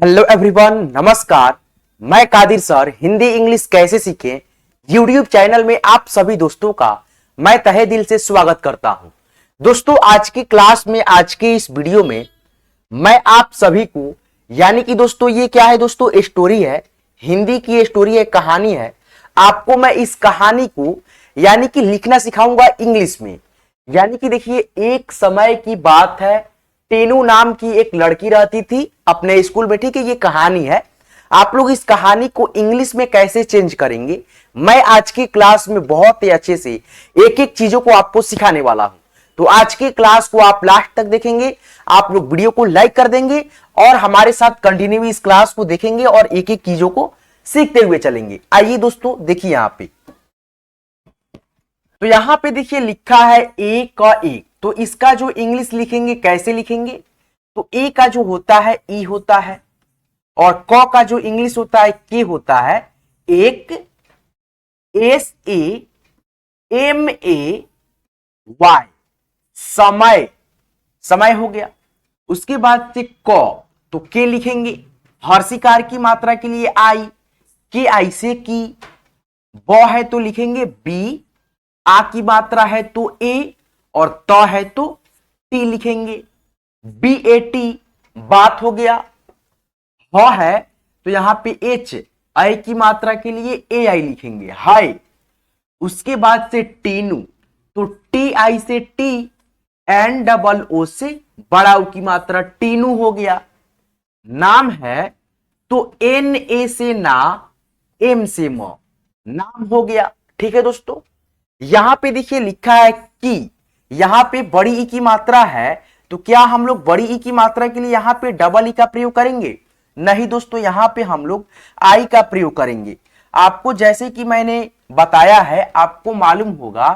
Hello everyone, नमस्कार। मैं Qadir sir Hindi English कैसे सीखें यूट्यूब चैनल में आप सभी दोस्तों का मैं तहे दिल से स्वागत करता हूं। दोस्तों, आज की क्लास में, आज के इस वीडियो में मैं आप सभी को यानी कि दोस्तों ये क्या है दोस्तों, स्टोरी है, हिंदी की स्टोरी है, कहानी है। आपको मैं इस कहानी को यानी कि लिखना सिखाऊंगा इंग्लिश में। यानी कि देखिए, एक समय की बात है, टीनू नाम की एक लड़की रहती थी अपने स्कूल में। ठीक है, ये कहानी है। आप लोग इस कहानी को इंग्लिश में कैसे चेंज करेंगे, मैं आज की क्लास में बहुत ही अच्छे से एक एक चीजों को आपको सिखाने वाला हूं। तो आज की क्लास को आप लास्ट तक देखेंगे, आप लोग वीडियो को लाइक कर देंगे और हमारे साथ कंटिन्यू इस क्लास को देखेंगे और एक एक चीजों को सीखते हुए चलेंगे। आइए दोस्तों, देखिए यहां पे, तो यहां पे देखिए लिखा है ए का एक। तो इसका जो इंग्लिश लिखेंगे कैसे लिखेंगे, तो ए का जो होता है ई होता है और क का जो इंग्लिश होता है के होता है एक, S A M A Y, समय, समय हो गया। उसके बाद से क, तो के लिखेंगे, हर्षिकार की मात्रा के लिए आई, के आई से की, ब है तो लिखेंगे बी, आ की मात्रा है तो ए और त है तो टी लिखेंगे, बी ए टी, बात हो गया। ह है तो यहां पे एच, आई की मात्रा के लिए ए आई लिखेंगे, हाय। उसके बाद से टीनू, तो टी आई से टी, एन डबल ओ से बड़ा ऊ की मात्रा टीनू हो गया। नाम है तो एन ए से ना, एम से म, नाम हो गया। ठीक है दोस्तों, यहां पे देखिए लिखा है कि यहां पे बड़ी ई की मात्रा है, तो क्या हम लोग बड़ी ई की मात्रा के लिए यहां पे डबल ई का प्रयोग करेंगे? नहीं दोस्तों, यहां पे हम लोग आई का प्रयोग करेंगे। आपको जैसे कि मैंने बताया है, आपको मालूम होगा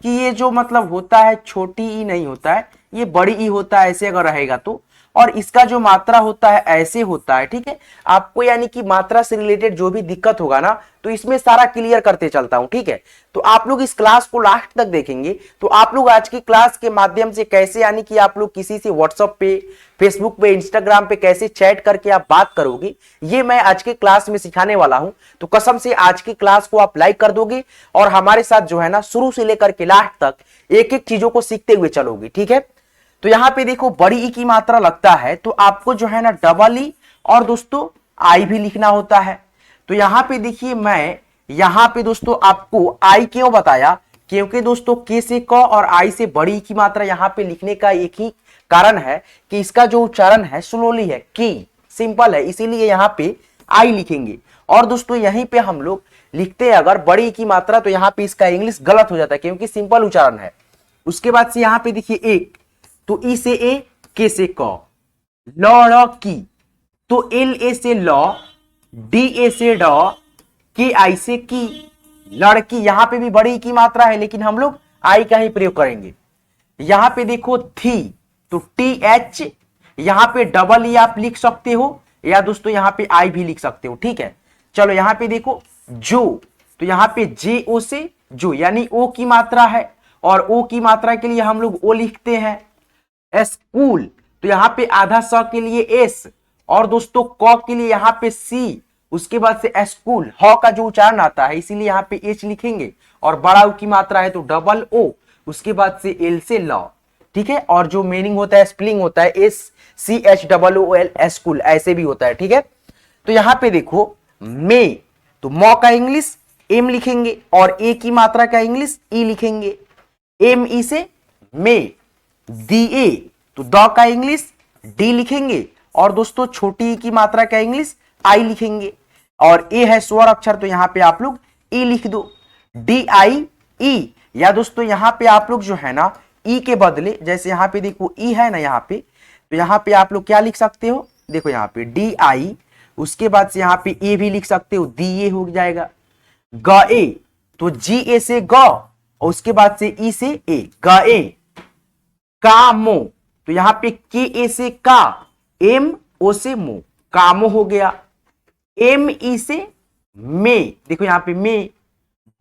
कि ये जो मतलब होता है छोटी ई नहीं होता है, ये बड़ी ई होता है ऐसे अगर रहेगा तो, और इसका जो मात्रा होता है ऐसे होता है। ठीक है, आपको यानी कि मात्रा से रिलेटेड जो भी दिक्कत होगा ना, तो इसमें सारा क्लियर करते चलता हूं। ठीक है, तो आप लोग इस क्लास को लास्ट तक देखेंगे तो आप लोग आज की क्लास के माध्यम से कैसे यानी कि आप लोग किसी से व्हाट्सएप पे, फेसबुक पे, इंस्टाग्राम पे कैसे चैट करके आप बात करोगे, ये मैं आज के क्लास में सिखाने वाला हूं। तो कसम से आज की क्लास को आप लाइक कर दोगे और हमारे साथ जो है ना शुरू से लेकर के लास्ट तक एक एक चीजों को सीखते हुए चलोगे। ठीक है, तो यहां पे देखो बड़ी ई की मात्रा लगता है तो आपको जो है ना डबल ई और दोस्तों आई भी लिखना होता है। तो यहां पे देखिए, मैं यहां पे दोस्तों आपको आई क्यों बताया, क्योंकि दोस्तों के से क और आई से बड़ी ई की मात्रा यहां पे लिखने का एक ही कारण है कि इसका जो उच्चारण है स्लोली है, की सिंपल है, इसीलिए यहां पे आई लिखेंगे। और दोस्तों यहीं पे हम लोग लिखते हैं अगर बड़ी ई की मात्रा, तो यहां पे इसका इंग्लिश गलत हो जाता है क्योंकि सिंपल उच्चारण है। उसके बाद से यहां पे देखिए एक, तो ई से ए, के से क, ल की, तो एल ए से लॉ, डी ए से ड, के आई से की, लड़की। यहां पे भी बड़ी की मात्रा है लेकिन हम लोग आई का ही प्रयोग करेंगे। यहां पे देखो थी, तो टी एच, यहां पे डबल ई आप लिख सकते हो या दोस्तों यहां पे आई भी लिख सकते हो। ठीक है, चलो यहां पे देखो जो, तो यहां पे जे ओ से जो, यानी ओ की मात्रा है और ओ की मात्रा के लिए हम लोग ओ लिखते हैं। स्कूल, तो यहां पे आधा स के लिए एस और दोस्तों क के लिए यहां पे सी, उसके बाद से स्कूल, ह का जो उच्चारण आता है इसीलिए यहां पे एच लिखेंगे और बड़ा ऊ की मात्रा है तो डबल ओ, उसके बाद से एल से लॉ। ठीक है, और जो मीनिंग होता है स्पेलिंग होता है S C H double O L, school ऐसे भी होता है। ठीक है, तो यहां पे देखो मे, तो म का इंग्लिश एम लिखेंगे और ए की मात्रा का इंग्लिश ई लिखेंगे, एम ई से मे। दिए, तो द का इंग्लिश डी लिखेंगे और दोस्तों छोटी ई की मात्रा का इंग्लिश आई लिखेंगे और ए है स्वर अक्षर तो यहां पे आप लोग ई लिख दो, डी आई ई। या दोस्तों यहां पे आप लोग जो है ना ई के बदले, जैसे यहां पे देखो ई है ना यहां पे, तो यहां पे आप लोग क्या लिख सकते हो, देखो यहां पे डी आई, उसके बाद से यहां पे ए भी लिख सकते हो, दी ए हो जाएगा। ग ए, तो जी ए से ग और उसके बाद से ई से ए, ग ए। कामो, तो यहां पे के ए से का, एम ओ से मो, कामो हो गया। एम ई से मे, देखो यहां पे मे,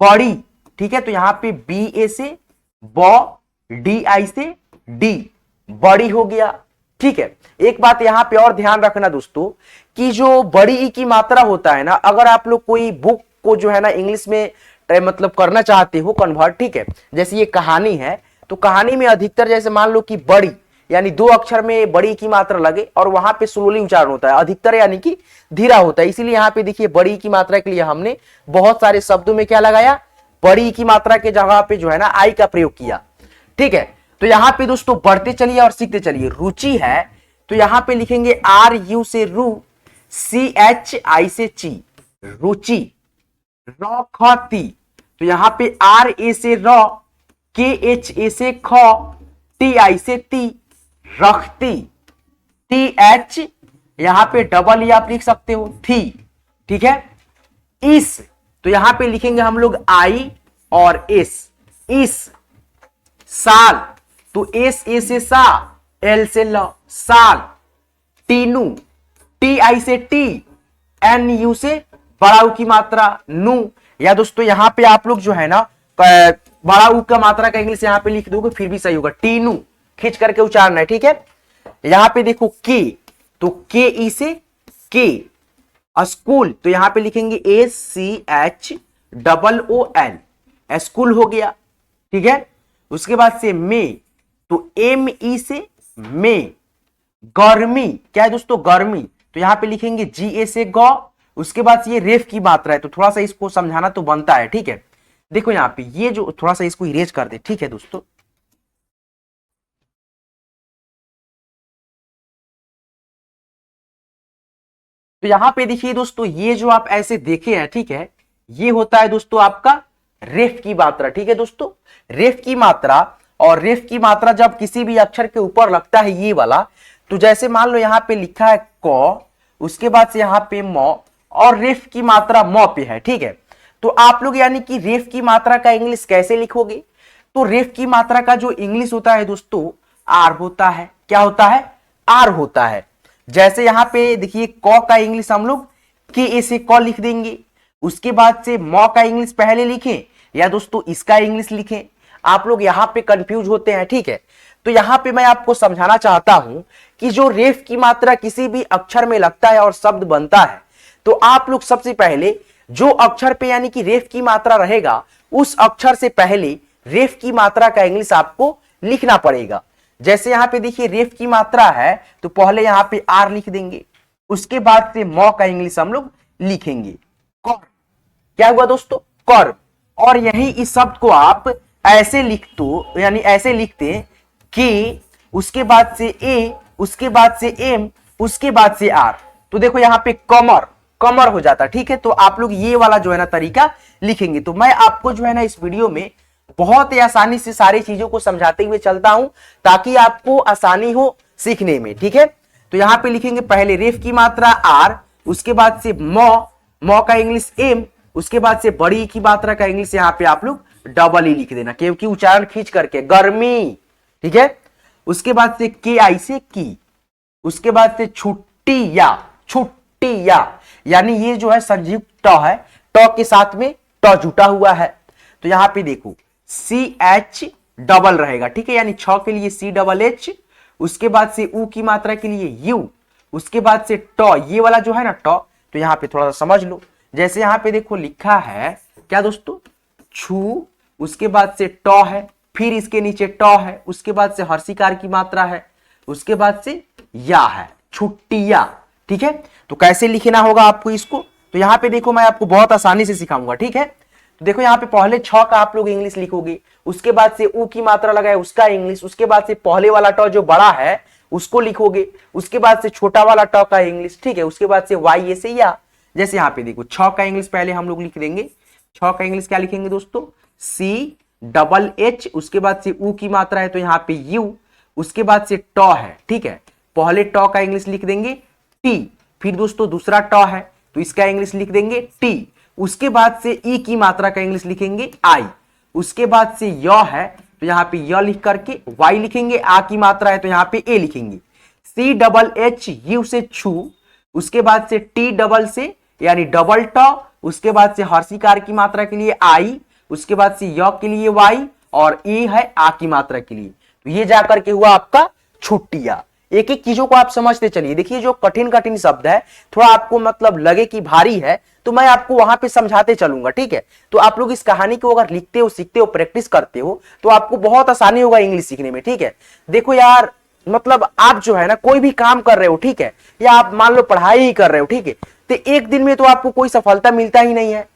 बड़ी। ठीक है, तो यहां पे बी ए से ब, डी आई से डी, बड़ी हो गया। ठीक है। एक बात यहां पे और ध्यान रखना दोस्तों कि जो बड़ी ई की मात्रा होता है ना, अगर आप लोग कोई बुक को जो है ना इंग्लिश में मतलब करना चाहते हो कन्वर्ट, ठीक है, जैसे ये कहानी है तो कहानी में अधिकतर जैसे मान लो कि बड़ी यानी 2 अक्षर में बड़ी की मात्रा लगे और वहां पे स्लोली उच्चारण होता है, अधिकतर यानी कि धीरा होता है, इसीलिए यहां पे देखिए बड़ी की मात्रा के लिए हमने बहुत सारे शब्दों में क्या लगाया, बड़ी की मात्रा के जगह पे जो है ना आई का प्रयोग किया। ठीक है, तो यहां पे दोस्तों बढ़ते चलिए और सीखते चलिए। रुचि है तो यहां पे लिखेंगे आर यू से रू, सी एच आई से ची, रुचि। रौ ख ती तो यहां पे आर ए से रौ, के एच ए से ख, टी आई से ती, रखती। टी एच यहां पे डबल ई आप लिख सकते हो, थी। ठीक है, इस तो यहां पे लिखेंगे हम लोग आई और एस, इस। साल तो एस ए से सा, एल से ल, साल। टीनू, टी आई से टी, एन यू से बड़ा ऊ की मात्रा नू। या दोस्तों यहां पे आप लोग जो है ना बड़ा ऊ का मात्रा का इंग्लिश यहां पे लिख दोगे फिर भी सही होगा, टीनू खींच करके उच्चारण है। ठीक है, यहां पे देखो के तो के ई से के। स्कूल तो यहां पे लिखेंगे S C H double O L, school हो गया। ठीक है, उसके बाद से मे तो एम ई से मे। गर्मी क्या है दोस्तों, गर्मी तो यहां पे लिखेंगे जी ए से गौ। उसके बाद ये रेफ की मात्रा है तो थोड़ा सा इसको समझाना तो बनता है। ठीक है, देखो यहां पे ये जो थोड़ा सा इसको इरेज कर दे। ठीक है दोस्तों, तो यहां पे देखिए दोस्तों ये जो आप ऐसे देखे हैं, ठीक है, ये होता है दोस्तों आपका रेफ की मात्रा। ठीक है दोस्तों, रेफ की मात्रा। और रेफ की मात्रा जब किसी भी अक्षर के ऊपर लगता है ये वाला, तो जैसे मान लो यहां पे लिखा है क, उसके बाद से यहां पे म और रेफ की मात्रा म पे है। ठीक है, तो आप लोग यानी कि रेफ की मात्रा का इंग्लिश कैसे लिखोगे, तो रेफ की मात्रा का जो इंग्लिश होता है दोस्तों आर होता है। क्या होता है, आर होता है। जैसे यहां पे देखिए क का इंग्लिश हम लोग के ए से क लिख देंगे, उसके बाद से म का इंग्लिश पहले लिखें या दोस्तों इसका इंग्लिश लिखें, आप लोग यहां पे कंफ्यूज होते हैं। ठीक है, तो यहां पे मैं आपको समझाना चाहता हूं कि जो रेफ की मात्रा किसी भी अक्षर में लगता है और शब्द बनता है, तो आप लोग सबसे पहले जो अक्षर पे यानी कि रेफ की मात्रा रहेगा उस अक्षर से पहले रेफ की मात्रा का इंग्लिश आपको लिखना पड़ेगा। जैसे यहां पे देखिए रेफ की मात्रा है तो पहले यहां पे आर लिख देंगे, उसके बाद से म का इंग्लिश हम लोग लिखेंगे कर्म। क्या हुआ दोस्तों, कर्म। और यही इस शब्द को आप ऐसे लिख दो, यानी ऐसे लिखते कि उसके बाद से ए, उसके बाद से एम, उसके बाद से आर, तो देखो यहां पे कमर, कमर हो जाता। ठीक है, तो आप लोग ये वाला जो है ना तरीका लिखेंगे। तो मैं आपको जो है ना इस वीडियो में बहुत ही आसानी से सारी चीजों को समझाते हुए चलता हूं ताकि आपको आसानी हो सीखने में। ठीक है, तो यहां पे लिखेंगे पहले रेफ की मात्रा आर, उसके बाद से म का इंग्लिश एम, उसके बाद से बड़ी की मात्रा का इंग्लिश यहां पे आप लोग डबल ई लिख देना क्योंकि उच्चारण खींच करके, गर्मी। ठीक है, उसके बाद से के आई से की, उसके बाद से छुट्टी या, छुट्टी या, यानी ये जो है संयुक्त ट है, ट के साथ में ट जुटा हुआ है। तो यहां पे देखो सी एच डबल रहेगा। ठीक है, यानी छ के लिए सी डबल एच, उसके बाद से ऊ की मात्रा के लिए यू, उसके बाद से ट, ये वाला जो है ना ट, तो यहां पे थोड़ा सा समझ लो। जैसे यहां पे देखो लिखा है क्या दोस्तों, छू, उसके बाद से ट है, फिर इसके नीचे ट है, उसके बाद से हर्षिकार की मात्रा है, उसके बाद से या है, छुट्टिया। ठीक है, तो कैसे लिखना होगा आपको इसको, तो यहां पे देखो मैं आपको बहुत आसानी से सिखाऊंगा। ठीक है, तो देखो यहां पे पहले छ का आप लोग इंग्लिश लिखोगे, उसके बाद से ऊ की मात्रा लगाए उसका इंग्लिश, उसके बाद से पहले वाला ट जो बड़ा है उसको लिखोगे, उसके बाद से छोटा वाला ट का इंग्लिश। ठीक है, उसके बाद से वाई ए से या। जैसे यहां पे देखो छ का इंग्लिश पहले हम लोग लिख देंगे, छ का इंग्लिश क्या लिखेंगे दोस्तों, सी डबल एच, उसके बाद से ऊ की मात्रा है तो यहाँ पे यू, उसके बाद से ट है। ठीक है, पहले ट का इंग्लिश लिख देंगे टी, फिर दोस्तों दूसरा ट है तो इसका इंग्लिश लिख देंगे टी, उसके बाद से ई की मात्रा का इंग्लिश लिखेंगे आई, उसके बाद से य है तो यहाँ पे य लिख करके वाई लिखेंगे, आ की मात्रा है तो यहाँ पे ए लिखेंगे, सी डबल एच यू से छू, उसके बाद से टी डबल से यानी डबल ट, उसके बाद से हर्षिकार की मात्रा के लिए आई, उसके बाद से य के लिए वाई और ए है आ की मात्रा के लिए, तो ये जाकर के हुआ आपका छुट्टिया। एक एक चीजों को आप समझते चलिए। देखिए जो कठिन कठिन शब्द है, थोड़ा आपको मतलब लगे कि भारी है, तो मैं आपको वहां पे समझाते चलूंगा, ठीक है। तो आप लोग इस कहानी को अगर लिखते हो, सीखते हो, प्रैक्टिस करते हो, तो आपको बहुत आसानी होगा इंग्लिश सीखने में, ठीक है। देखो यार, मतलब आप जो है ना कोई भी काम कर रहे हो, ठीक है, या आप मान लो पढ़ाई ही कर रहे हो, ठीक है, तो एक दिन में तो आपको कोई सफलता मिलता ही नहीं है।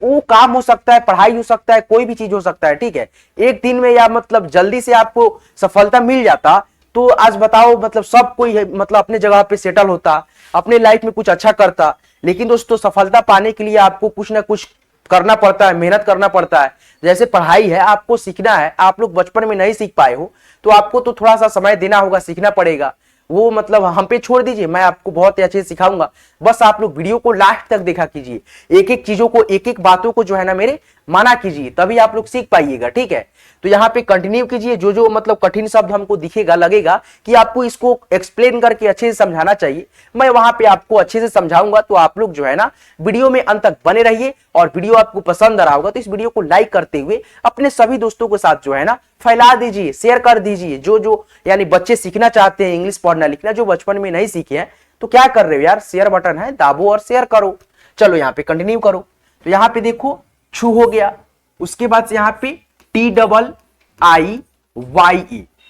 वो काम हो सकता है, पढ़ाई हो सकता है, कोई भी चीज हो सकता है, ठीक है। एक दिन में या मतलब जल्दी से आपको सफलता मिल जाता, तो आज बताओ मतलब सब कोई मतलब अपने जगह पे सेटल होता, अपने लाइफ में कुछ अच्छा करता। लेकिन दोस्तों सफलता पाने के लिए आपको कुछ ना कुछ करना पड़ता है, मेहनत करना पड़ता है। जैसे पढ़ाई है, आपको सीखना है, आप लोग बचपन में नहीं सीख पाए हो, तो आपको तो थोड़ा सा समय देना होगा, सीखना पड़ेगा। वो मतलब हम पे छोड़ दीजिए, मैं आपको बहुत ही अच्छे से सिखाऊंगा। बस आप लोग वीडियो को लास्ट तक देखा कीजिए, एक एक चीजों को, एक एक बातों को जो है ना मेरे माना कीजिए, तभी आप लोग सीख पाइएगा, ठीक है। तो यहाँ पे कंटिन्यू कीजिए। जो जो मतलब कठिन शब्द हमको दिखेगा, लगेगा कि आपको इसको एक्सप्लेन करके अच्छे से समझाना चाहिए, मैं वहां पे आपको अच्छे से समझाऊंगा। तो आप लोग जो है ना वीडियो में अंत तक बने रहिए, और वीडियो आपको पसंद आ रहा होगा तो इस वीडियो को लाइक करते हुए अपने सभी दोस्तों के साथ जो है ना फैला दीजिए, शेयर कर दीजिए। जो जो यानी बच्चे सीखना चाहते हैं इंग्लिश पढ़ना लिखना, जो बचपन में नहीं सीखे हैं, तो क्या कर रहे हो यार, शेयर बटन है, दाबो और शेयर करो। चलो यहाँ पे कंटिन्यू करो। तो यहाँ पे देखो छू हो गया, उसके बाद से यहाँ पे TIIYE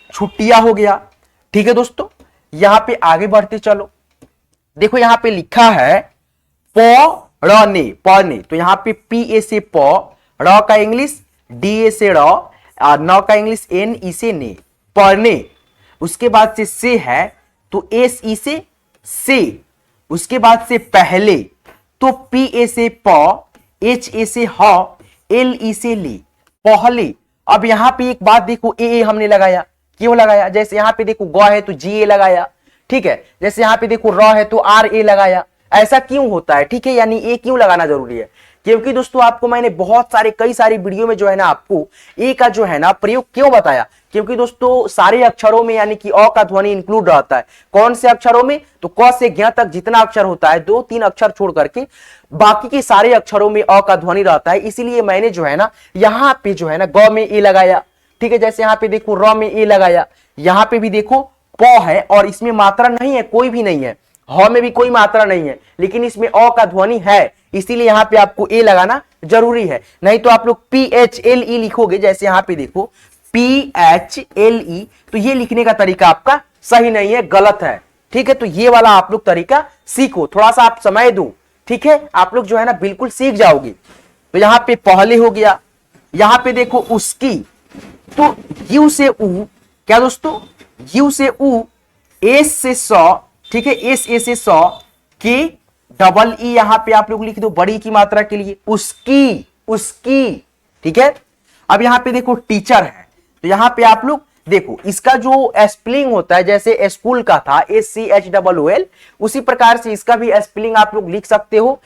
छुट्टिया हो गया, ठीक है दोस्तों। यहां पे आगे बढ़ते चलो। देखो यहां पे लिखा है पढ़ने, पढ़ने, तो यहां पे PA से प, र का इंग्लिश, DA से र, और न का इंग्लिश NE से ने, पढ़ने। उसके बाद से है तो SE से, उसके बाद से पहले तो PA से प, HA से ह, LE से ले, पहले। अब यहां पे एक बात देखो, ए हमने लगाया, क्यों लगाया? जैसे यहां पे देखो ग है तो GA लगाया, ठीक है। जैसे यहां पे देखो र है तो RA लगाया। ऐसा क्यों होता है, ठीक है, यानी ए क्यों लगाना जरूरी है? क्योंकि दोस्तों आपको मैंने बहुत सारे कई सारी वीडियो में जो है ना आपको ए का जो है ना प्रयोग क्यों बताया, क्योंकि दोस्तों सारे अक्षरों में यानी कि अ का ध्वनि इंक्लूड रहता है। कौन से अक्षरों में? तो क से ज्ञ तक जितना अक्षर होता है, 2-3 अक्षर छोड़ करके बाकी के सारे अक्षरों में अ का ध्वनि रहता है। इसीलिए मैंने जो है ना यहाँ पे जो है ना ग में ए लगाया, ठीक है। जैसे यहाँ पे देखो र में ए लगाया, यहाँ पे भी देखो प है और इसमें मात्रा नहीं है, कोई भी नहीं है, ह में भी कोई मात्रा नहीं है, लेकिन इसमें अ का ध्वनि है, इसीलिए यहां पे आपको ए लगाना जरूरी है। नहीं तो आप लोग PHLE लिखोगे, जैसे यहां पे देखो PHLE, तो ये लिखने का तरीका आपका सही नहीं है, गलत है, ठीक है। तो ये वाला आप लोग तरीका सीखो, थोड़ा सा आप समय दो, ठीक है, आप लोग जो है ना बिल्कुल सीख जाओगे। तो यहां पे पहले हो गया, यहां पे देखो उसकी, तो यू से ऊ, क्या दोस्तों, यू से ऊ, एस से सौ, ठीक है, एस ए से सौ, के डबल ई यहां पे आप लोग लिख दो बड़ी की मात्रा के लिए, उसकी, उसकी, ठीक है। अब यहां पे देखो टीचर है, तो यहां पे आप लोग देखो इसका जो स्पेलिंग होता है, जैसे स्कूल का था SCHOOL, उसी प्रकार से इसका भी स्पेलिंग आप लोग लिख सकते हो,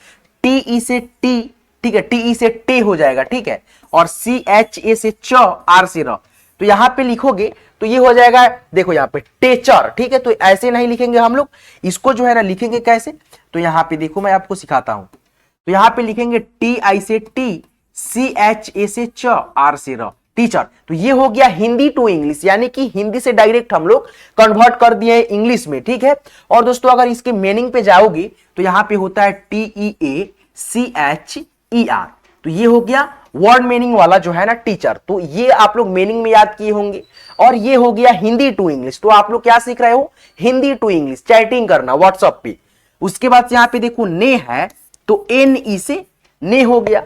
TE से टी, ठीक है, TE से टे हो जाएगा, ठीक है, और CHA से च, R से र। तो यहां पे लिखोगे तो ये हो जाएगा, देखो यहाँ पे टेचर, ठीक है। तो ऐसे नहीं लिखेंगे हम लोग, इसको जो है ना लिखेंगे कैसे, तो यहां पे देखो मैं आपको सिखाता हूं। तो यहां पे लिखेंगे TI से टी, CHA से च, R से र, टीचर। तो ये हो गया हिंदी टू इंग्लिश, यानी कि हिंदी से डायरेक्ट हम लोग कन्वर्ट कर दिए इंग्लिश में, ठीक है। और दोस्तों अगर इसके मीनिंग पे जाओगे तो यहां पे होता है TEACHER, तो ये हो गया वर्ड मीनिंग वाला जो है ना टीचर। तो ये आप लोग मीनिंग में याद किए होंगे। और ये हो गया हिंदी टू इंग्लिश, तो आप लोग क्या सीख रहे हो, हिंदी टू इंग्लिश, चैटिंग करना व्हाट्सएप पे। उसके बाद यहाँ पे देखो ने है, तो NE से ने हो गया,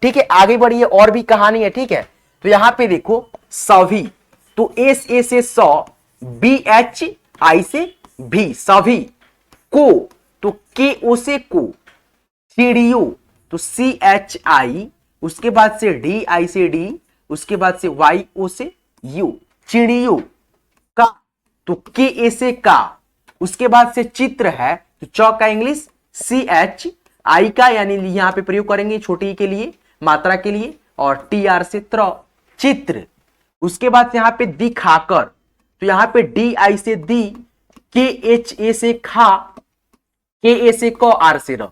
ठीक है। आगे बढ़िए, और भी कहानी है, ठीक है। तो यहां पे देखो सभी, तो SA से सौ, BHI से भी, सभी, को, तो KO से को, चिड़ियो, तो CHI, उसके बाद से DI से डी, उसके बाद से YO से यू, चिड़ियो, का, तो KA से का, उसके बाद से चित्र है, तो च का इंग्लिश, CHI का यानी यहां पे प्रयोग करेंगे छोटी के लिए, मात्रा के लिए, और TR से त्र, चित्र। उसके बाद यहां पे दिखाकर, तो यहां पे DI से दी, KHA से खा, KA से क, R से र,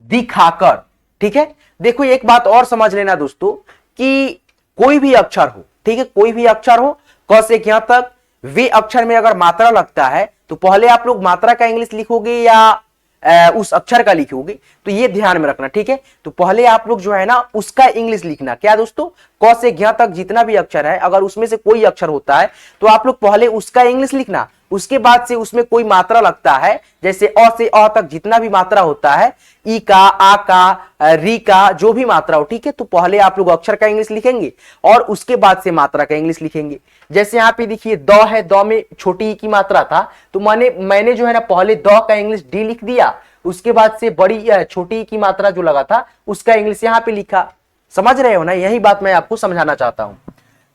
दिखाकर, ठीक है। देखो एक बात और समझ लेना दोस्तों, कि कोई भी अक्षर हो, ठीक है, कोई भी अक्षर हो, क से क्या तक, वे अक्षर में अगर मात्रा लगता है तो पहले आप लोग मात्रा का इंग्लिश लिखोगे या उस अक्षर का लिखोगे, तो ये ध्यान में रखना, ठीक है। तो पहले आप लोग जो है ना उसका इंग्लिश लिखना। क्या दोस्तों, क से ज्ञ तक जितना भी अक्षर है, अगर उसमें से कोई अक्षर होता है तो आप लोग पहले उसका इंग्लिश लिखना, उसके बाद से उसमें कोई मात्रा लगता है, जैसे अ से अ तक जितना भी मात्रा होता है, ई का, आ का, री का, जो भी मात्रा हो, ठीक है। तो पहले आप लोग अक्षर का इंग्लिश लिखेंगे और उसके बाद से मात्रा का इंग्लिश लिखेंगे। जैसे यहाँ पे देखिए द है, द में छोटी ई की मात्रा था, तो मैंने जो है ना पहले द का इंग्लिश डी लिख दिया, उसके बाद से बड़ी छोटी ई की मात्रा जो लगा था उसका इंग्लिश यहाँ पे लिखा। समझ रहे हो ना, यही बात मैं आपको समझाना चाहता हूं।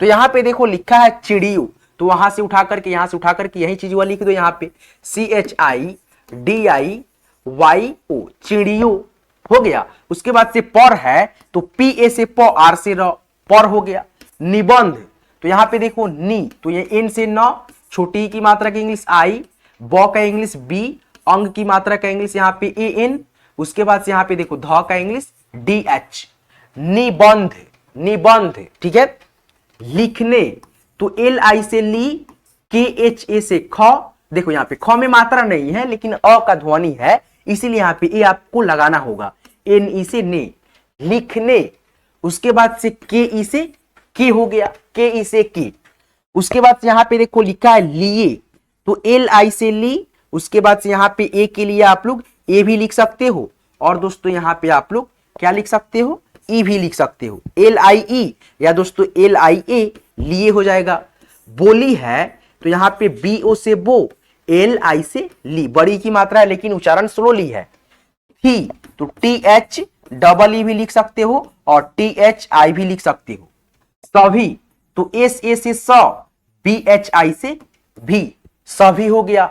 तो यहाँ पे देखो लिखा है चिड़ियो, तो वहां से उठा करके यहां से उठा करके यही चीज वाला लिख दो यहाँ पे, CHIDIYO, चिड़ियो हो गया। उसके बाद से पर है तो PA से प, आर से र, पर हो गया। निबंध, तो यहाँ पे देखो नी, तो ये इन से न, छोटी की मात्रा की इंग्लिश आई, ब का इंग्लिश बी, अंग की मात्रा का इंग्लिश यहाँ पे AN, उसके बाद से यहाँ पे देखो ध का इंग्लिश DH। निबंध, निबंध, ठीक है। लिखने, तो LI से ली, KHA से ख, देखो यहाँ पे ख में मात्रा नहीं है लेकिन अ का ध्वनि है, इसीलिए यहाँ पे ए आपको लगाना होगा। NE से ने, लिखने। उसके बाद से KE से के हो गया, KE से के। उसके बाद से यहाँ पे देखो लिखा है लिए, तो LI से ली, उसके बाद से यहाँ पे ए के लिए आप लोग ए भी लिख सकते हो, और दोस्तों यहाँ पे आप लोग क्या लिख सकते हो, ई भी लिख सकते हो, LIE या दोस्तों LIA, लिए हो जाएगा। बोली है, तो यहाँ पे BO से बो, LI से ली, बड़ी की मात्रा है लेकिन उच्चारण स्लोली है। थी, तो THEE भी लिख सकते हो और THI भी लिख सकते हो। सभी, तो SA से स, BHI से भी, सभी हो गया।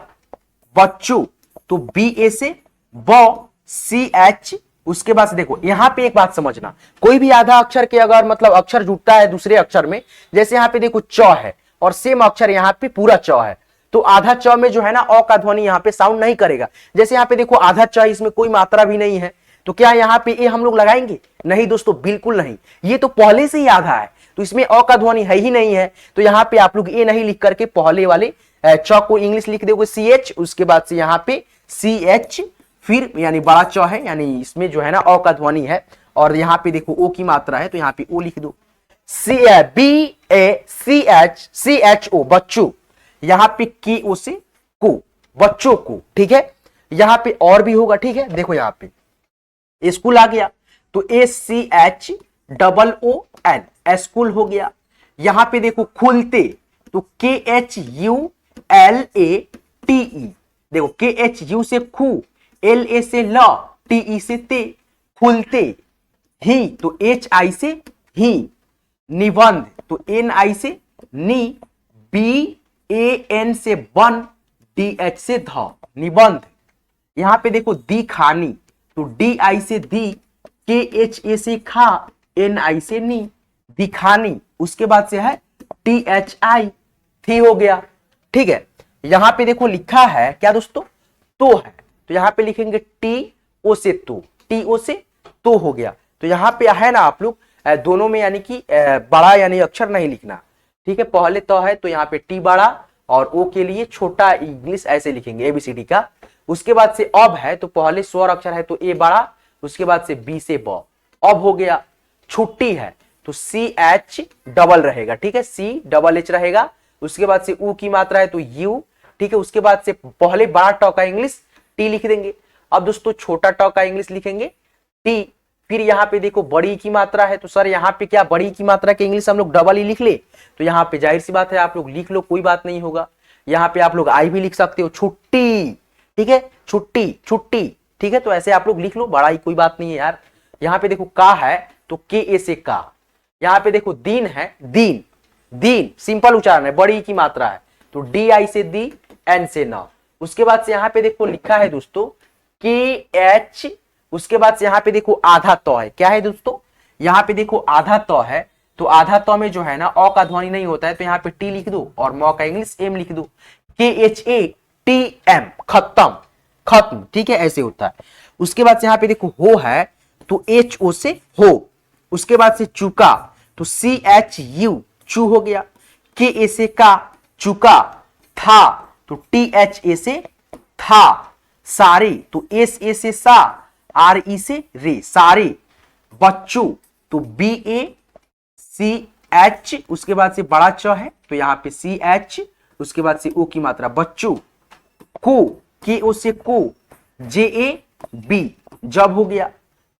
बच्चों, तो BA से ब, CH, उसके बाद से देखो यहां पे एक बात समझना, कोई भी आधा अक्षर के अगर मतलब अक्षर जुटता है दूसरे अक्षर में, जैसे यहां पे देखो च है और सेम अक्षर यहां पे पूरा च है, तो आधा च में जो है ना अ का ध्वनि यहां पे साउंड नहीं करेगा। जैसे यहां पे देखो आधा च, इसमें कोई मात्रा भी नहीं है, तो क्या यहां पे ए हम लोग लगाएंगे? नहीं दोस्तों, बिल्कुल नहीं, ये तो पहले से ही आधा है, तो इसमें अ का ध्वनि है ही नहीं है, तो यहां पे आप लोग ए नहीं लिख करके पहले वाले च को इंग्लिश लिख दोगे CH, उसके बाद से यहां पे CH, फिर यानी बड़ा च है, यानी इसमें जो है ना अ का ध्वनि है, और यहाँ पे देखो ओ की मात्रा है तो यहाँ पे ओ लिख दो। BACHCHO, बच्चों, यहाँ पे KO से को, बच्चों को, ठीक है। यहाँ पे और भी होगा, ठीक है। देखो यहाँ पे स्कूल आ गया, तो SCHOON, स्कूल हो गया। यहाँ पे देखो खुलते, तो KHULATE, देखो KHU से खू, LA से ल, TE से ते, खुलते। ही, तो HI से ही। निबंध, तो NI से नी, BAN से बन, DH से ध, निबंध। यहां पे देखो दिखानी, तो DI से दी, KHA से खा, NI से नी, दिखानी। उसके बाद से है THI, थी हो गया, ठीक है। यहां पे देखो लिखा है क्या दोस्तों, तो है, तो यहां पे लिखेंगे TO से तो, TO से तो हो गया। तो यहां पे है ना आप लोग दोनों में यानी कि बड़ा यानी अक्षर नहीं लिखना, ठीक है। पहले तो है तो यहाँ पे टी बड़ा और ओ के लिए छोटा इंग्लिश ऐसे लिखेंगे ABCD का। उसके बाद से अब है तो पहले स्वर अक्षर है तो ए बड़ा, उसके बाद से बी से ब, अब हो गया। छुट्टी है तो CH डबल रहेगा, ठीक है, CHH रहेगा। उसके बाद से ऊ की मात्रा है तो यू, ठीक है। उसके बाद से पहले बड़ा ट का इंग्लिश टी लिख देंगे। अब दोस्तों छोटा ट का इंग्लिश लिखेंगे टी। फिर यहाँ पे देखो बड़ी की मात्रा है तो सर यहाँ पे क्या बड़ी की मात्रा के इंग्लिश हम लोग डबल ही लिख ले, तो यहाँ पे जाहिर सी बात है आप लोग लिख लो, कोई बात नहीं होगा। यहाँ पे आप लोग आई भी लिख सकते हो, छुट्टी, ठीक है, छुट्टी छुट्टी, ठीक है। तो ऐसे आप लोग लिख लो, बड़ा ही कोई बात नहीं है यार। यहाँ पे देखो का है तो KA से का। यहाँ पे देखो दिन है, दिन, दिन सिंपल उच्चारण है, बड़ी की मात्रा है तो DI से दी, N से न। उसके बाद से यहाँ पे देखो लिखा है दोस्तों KH। उसके बाद से यहाँ पे देखो आधा तो है, क्या है दोस्तों, यहाँ पे देखो आधा तो है, तो आधा तो में जो है ना अ का ध्वनि नहीं होता है, तो यहाँ पे टी लिख दो और म का इंग्लिश एम लिख दो, KHATM, खत्म, खत्म, ठीक है, ऐसे होता है। उसके बाद से यहाँ पे देखो हो है तो HO से हो। उसके बाद से चुका तो CHU, चू हो गया। KA से का, चुका, था, तो THA से था, सारे, तो SA से सा, RE से रे, सारे, बच्चों, तो BACH, उसके बाद से बड़ा च है तो यहां पे CH, उसके बाद से O की मात्रा, बच्चों, को, KO से को, JAB, जब हो गया।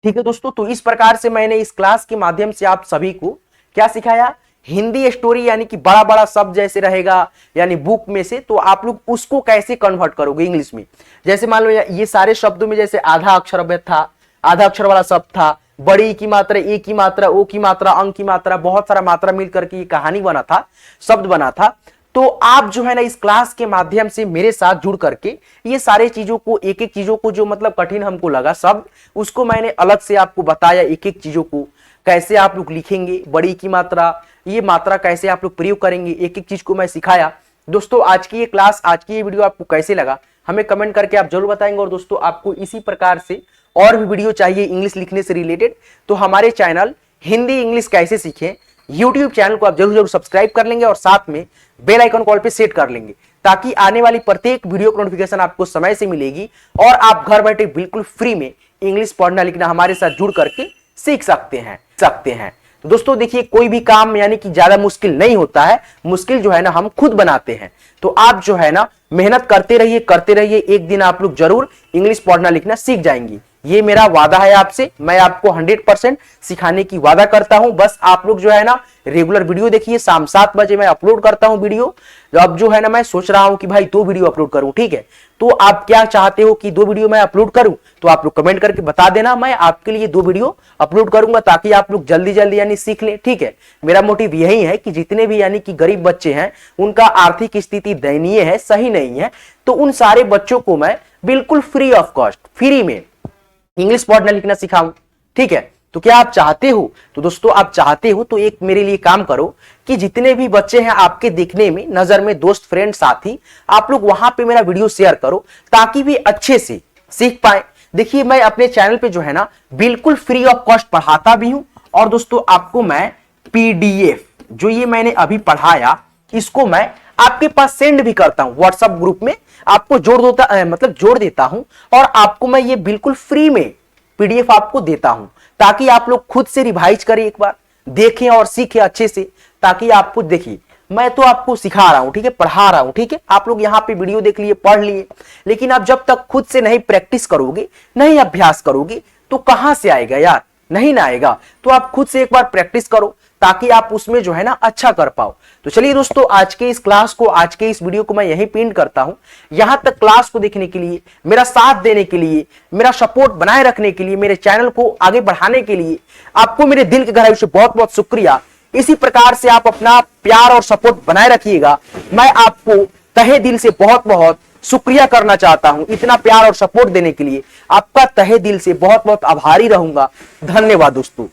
ठीक है दोस्तों, तो इस प्रकार से मैंने इस क्लास के माध्यम से आप सभी को क्या सिखाया, हिंदी स्टोरी यानी कि बड़ा बड़ा शब्द जैसे रहेगा यानी बुक में से, तो आप लोग उसको कैसे कन्वर्ट करोगे इंग्लिश में। जैसे मान लो ये सारे शब्दों में जैसे आधा अक्षर अव्यय था, आधा अक्षर वाला शब्द था, बड़ी की मात्रा, ए की मात्रा, ओ की मात्रा, अंक की मात्रा, बहुत सारा मात्रा मिलकर के ये कहानी बना था, शब्द बना था। तो आप जो है ना इस क्लास के माध्यम से मेरे साथ जुड़ करके ये सारे चीजों को, एक एक चीजों को जो मतलब कठिन हमको लगा शब्द, उसको मैंने अलग से आपको बताया, एक एक चीजों को कैसे आप लोग लिखेंगे, बड़ी की मात्रा, ये मात्रा कैसे आप लोग प्रयोग करेंगे, एक एक चीज को मैं सिखाया। दोस्तों आज की ये क्लास, आज की ये वीडियो आपको कैसे लगा हमें कमेंट करके आप जरूर बताएंगे। और दोस्तों आपको इसी प्रकार से और भी वीडियो चाहिए इंग्लिश लिखने से रिलेटेड, तो हमारे चैनल हिंदी इंग्लिश कैसे सीखें यूट्यूब चैनल को आप जरूर सब्सक्राइब कर लेंगे और साथ में बेल आइकन कॉल पे सेट कर लेंगे, ताकि आने वाली प्रत्येक वीडियो की नोटिफिकेशन आपको समय से मिलेगी और आप घर बैठे बिल्कुल फ्री में इंग्लिश पढ़ना लिखना हमारे साथ जुड़ करके सीख सकते हैं। तो दोस्तों देखिए, कोई भी काम यानी कि ज्यादा मुश्किल नहीं होता है, मुश्किल जो है ना हम खुद बनाते हैं। तो आप जो है ना मेहनत करते रहिए, एक दिन आप लोग जरूर इंग्लिश पढ़ना लिखना सीख जाएंगी। ये मेरा वादा है आपसे, मैं आपको 100% सिखाने की वादा करता हूं। बस आप लोग जो है ना रेगुलर वीडियो देखिए, शाम 7 बजे मैं अपलोड करता हूं वीडियो। अब जो है ना मैं सोच रहा हूं कि भाई 2 वीडियो अपलोड करूं, ठीक है। तो आप क्या चाहते हो कि 2 वीडियो मैं अपलोड करूं, तो आप लोग कमेंट करके बता देना, मैं आपके लिए 2 वीडियो अपलोड करूंगा ताकि आप लोग जल्दी जल्दी यानी सीख लें, ठीक है। मेरा मोटिव यही है कि जितने भी यानी कि गरीब बच्चे हैं, उनका आर्थिक स्थिति दयनीय है, सही नहीं है, तो उन सारे बच्चों को मैं बिल्कुल फ्री ऑफ कॉस्ट, फ्री में इंग्लिश पढ़ना लिखना सिखाऊं, ठीक है। तो क्या आप चाहते हो, तो दोस्तों आप चाहते हो तो एक मेरे लिए काम करो कि जितने भी बच्चे हैं आपके देखने में, नजर में, दोस्त, फ्रेंड, साथी, आप लोग वहां पे मेरा वीडियो शेयर करो ताकि वे अच्छे से सीख पाए। देखिए मैं अपने चैनल पे जो है ना बिल्कुल फ्री ऑफ कॉस्ट पढ़ाता भी हूं, और दोस्तों आपको मैं PDF जो ये मैंने अभी पढ़ाया, इसको मैं आपके पास सेंड भी करता हूं व्हाट्सएप ग्रुप में, आपको जोड़ देता हूं, और आपको मैं ये बिल्कुल फ्री में PDF आपको देता हूं ताकि आप लोग खुद से रिवाइज करें, एक बार देखें और सीखें अच्छे से, ताकि आपको, देखिए मैं तो आपको सिखा रहा हूं, ठीक है, पढ़ा रहा हूं, ठीक है, आप लोग यहां पे वीडियो देख लिए, पढ़ लिए, लेकिन आप जब तक खुद से नहीं प्रैक्टिस करोगे, नहीं अभ्यास करोगे, तो कहां से आएगा यार, नहीं ना आएगा। तो आप खुद से एक बार प्रैक्टिस करो ताकि आप उसमें जो है ना अच्छा कर पाओ। तो चलिए दोस्तों, आज के इस क्लास को, आज के इस वीडियो को मैं यहीं पिन करता हूं। यहां तक क्लास को देखने के लिए, मेरा साथ देने के लिए, मेरा सपोर्ट बनाए रखने के लिए, मेरे चैनल को आगे बढ़ाने के लिए आपको मेरे दिल की गहराई से बहुत बहुत शुक्रिया। इसी प्रकार से आप अपना प्यार और सपोर्ट बनाए रखिएगा। मैं आपको तहे दिल से बहुत बहुत शुक्रिया करना चाहता हूं, इतना प्यार और सपोर्ट देने के लिए आपका तहे दिल से बहुत बहुत आभारी रहूंगा। धन्यवाद दोस्तों।